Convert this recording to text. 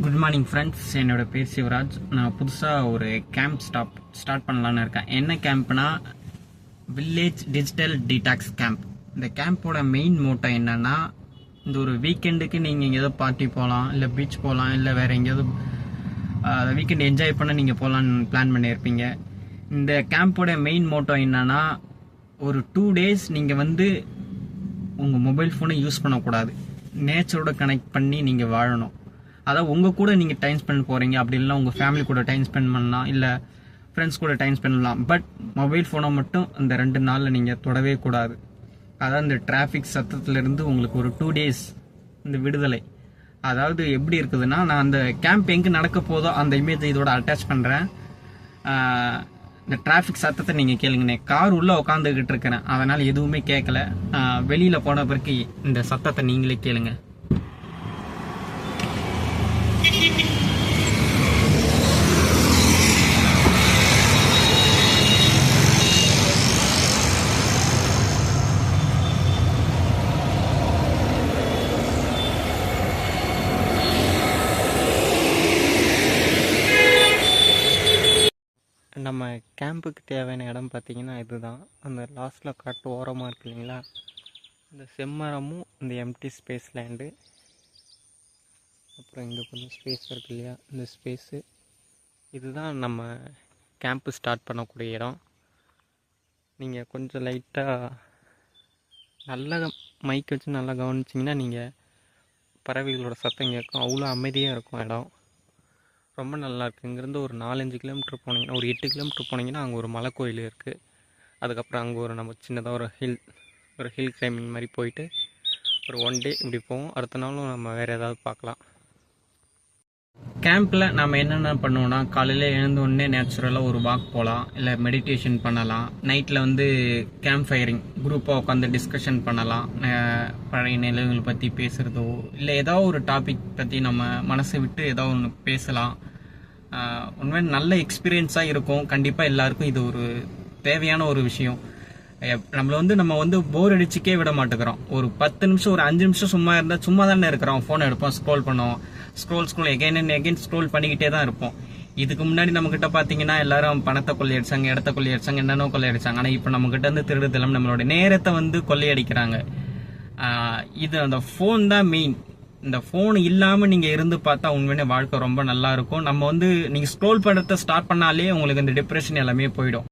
Good morning friends, என்னோட பேர் சிவராஜ். நான் புதுசாக ஒரு கேம்ப் ஸ்டார்ட் பண்ணலான்னு இருக்கேன். என்ன கேம்ப்னா வில்லேஜ் டிஜிட்டல் டீடாக்ஸ் கேம்ப். இந்த கேம்போட மெயின் மோட்டோ என்னன்னா, இந்த ஒரு வீக்கெண்டுக்கு நீங்கள் எங்கேயாவது பார்ட்டி போகலாம், இல்லை பீச் போகலாம், இல்லை வேறு எங்கேயாவது வீக்கெண்ட் என்ஜாய் பண்ண நீங்கள் போகலான்னு பிளான் பண்ணியிருப்பீங்க. இந்த கேம்போட மெயின் மோட்டோ என்னன்னா, ஒரு 2 days நீங்கள் உங்கள் மொபைல் ஃபோனை யூஸ் பண்ணக்கூடாது. நேச்சரோட கனெக்ட் பண்ணி நீங்கள் வாழணும். அதாவது உங்கள் கூட நீங்கள் டைம் ஸ்பெண்ட் போகிறீங்க, அப்படி இல்லைனா உங்கள் ஃபேமிலி கூட டைம் ஸ்பெண்ட் பண்ணலாம், இல்லை ஃப்ரெண்ட்ஸ் கூட டைம் ஸ்பெண்ட் பண்ணலாம். பட் மொபைல் ஃபோனை மட்டும் அந்த 2 நாளில் நீங்கள் தொடவே கூடாது. அதாவது இந்த டிராஃபிக் சத்தத்துலேருந்து உங்களுக்கு ஒரு 2 days இந்த விடுதலை. அதாவது எப்படி இருக்குதுன்னா, நான் அந்த கேம்ப் எங்கே நடக்க போதோ அந்த இமேஜை இதோட அட்டாச் பண்ணுறேன். இந்த டிராஃபிக் சத்தத்தை நீங்கள் கேளுங்கண்ணே. கார் உள்ளே உட்காந்துக்கிட்டு இருக்கிறேன், அதனால் எதுவுமே கேட்கல. வெளியில் போன பிறகு இந்த சத்தத்தை நீங்களே கேளுங்க. நம்ம கேம்புக்கு தேவையான இடம் பார்த்திங்கன்னா இதுதான். அந்த லாஸ்ட்டில் காட்டு ஓரமாக இருக்கு இல்லைங்களா, இந்த செம்மரமும் இந்த எம்டி ஸ்பேஸ் லேண்டு, அப்புறம் இங்கே கொஞ்சம் ஸ்பேஸ் இருக்கு இல்லையா, இந்த ஸ்பேஸு, இதுதான் நம்ம கேம்ப்பு ஸ்டார்ட் பண்ணக்கூடிய இடம். நீங்கள் கொஞ்சம் லைட்டாக நல்லா மைக் வச்சு நல்லா கவனிச்சிங்கன்னா நீங்கள் பறவைகளோட சத்தம் கேட்கும். அவ்வளோ அமைதியாக இருக்கும் இடம். ரொம்ப நல்லாயிருக்கு. இங்கேருந்து ஒரு 4-5 கிலோமீட்டர் போனீங்கன்னா, ஒரு 8 கிலோமீட்டர் போனீங்கன்னா அங்கே ஒரு மலை கோயில் இருக்குது. அதுக்கப்புறம் அங்கே ஒரு நம்ம சின்னதாக ஒரு ஹில் கிளைம்பிங் மாதிரி போயிட்டு ஒரு 1 day இப்படி போவோம். அடுத்த நாளும் நம்ம வேறு ஏதாவது பார்க்கலாம். கேம்பில் நம்ம என்னென்ன பண்ணுவோம்னா, காலையில் எழுந்த உடனே நேச்சுரலாக ஒரு வாக் போகலாம், இல்லை மெடிடேஷன் பண்ணலாம். நைட்டில் கேம்ப் ஃபயரிங் குரூப்பாக உட்காந்து டிஸ்கஷன் பண்ணலாம். பழைய நிலைகள் பற்றி பேசுகிறதோ, இல்லை ஏதாவது ஒரு டாபிக் பற்றி நம்ம மனசை விட்டு ஏதோ ஒன்று பேசலாம். உண்மையாக நல்ல எக்ஸ்பீரியன்ஸாக இருக்கும். கண்டிப்பாக எல்லாருக்கும் இது ஒரு தேவையான ஒரு விஷயம். நம்ம போர் அடிச்சுக்கே விட மாட்டேங்கிறோம். ஒரு 10 நிமிஷம், ஒரு 5 நிமிஷம் சும்மா இருந்தால் சும்மா தானே இருக்கிறோம். ஃபோனை எடுப்போம், ஸ்க்ரோல் பண்ணுவோம், scroll again and again scroll பண்ணிக்கிட்டே தான் இருப்போம். இதுக்கு முன்னாடி நம்மக்கிட்ட பார்த்தீங்கன்னா எல்லாரும் பணத்தை கொள்ளையடிச்சாங்க, இடத்த கொள்ளையடிச்சாங்க, என்னென்ன கொள்ளையடிச்சாங்க. ஆனால் இப்போ நம்மக்கிட்ட திருடுதலம், நம்மளோட நேரத்தை கொள்ளையடிக்கிறாங்க. இது அந்த ஃபோன் தான் மெயின். இந்த ஃபோன் இல்லாமல் நீங்கள் இருந்து பார்த்தா உண்மையிலே வாழ்க்கை ரொம்ப நல்லா இருக்கும். நம்ம நீங்கள் ஸ்க்ரோல் பண்ணுறத ஸ்டார்ட் பண்ணாலே உங்களுக்கு இந்த டிப்ரெஷன் எல்லாமே போயிடும்.